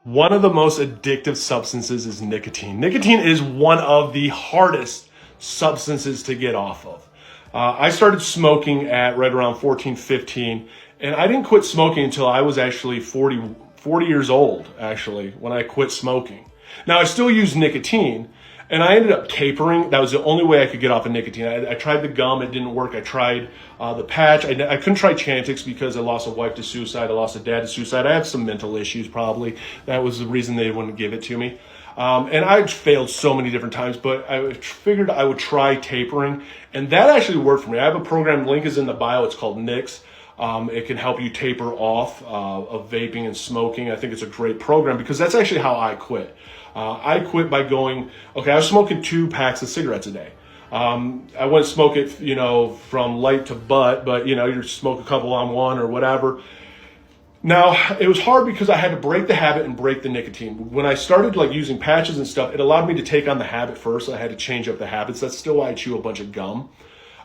One of the most addictive substances is nicotine. Nicotine is one of the hardest substances to get off of. I started smoking at right around 14, 15, and I didn't quit smoking until I was actually 40 years old, actually, when I quit smoking. Now, I still use nicotine, and I ended up tapering. That was the only way I could get off of nicotine. I tried the gum, it didn't work. I tried the patch. I couldn't try Chantix because I lost a wife to suicide. I lost a dad to suicide. I have some mental issues, probably. That was the reason they wouldn't give it to me. And I failed so many different times, but I figured I would try tapering, and that actually worked for me. I have a program, link is in the bio, it's called Nix. It can help you taper off of vaping and smoking. I think it's a great program because that's actually how I quit. I quit by going, okay, I was smoking 2 packs of cigarettes a day. I wouldn't smoke it, from light to butt, but, you smoke a couple on one or whatever. Now, it was hard because I had to break the habit and break the nicotine. When I started using patches and stuff, it allowed me to take on the habit first. I had to change up the habits. That's still why I chew a bunch of gum.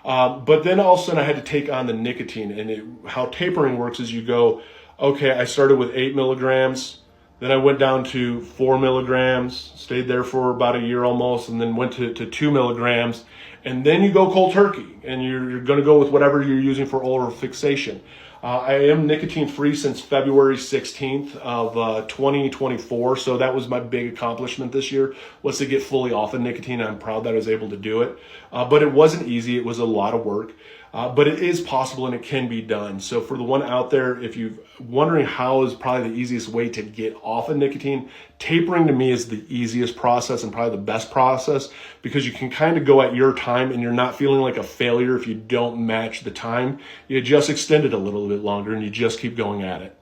But then all of a sudden I had to take on the nicotine, and how tapering works is you go, okay, I started with 8 milligrams, then I went down to 4 milligrams, stayed there for about a year almost, and then went to 2 milligrams, and then you go cold turkey, and you're going to go with whatever you're using for oral fixation. I am nicotine free since February 16th of 2024. So that was my big accomplishment this year, was to get fully off of nicotine. I'm proud that I was able to do it. But it wasn't easy. It was a lot of work. But it is possible and it can be done. So for the one out there, if you're wondering how is probably the easiest way to get off of nicotine, tapering to me is the easiest process and probably the best process, because you can kind of go at your time and you're not feeling like a failure if you don't match the time. You just extend it a little bit longer and you just keep going at it.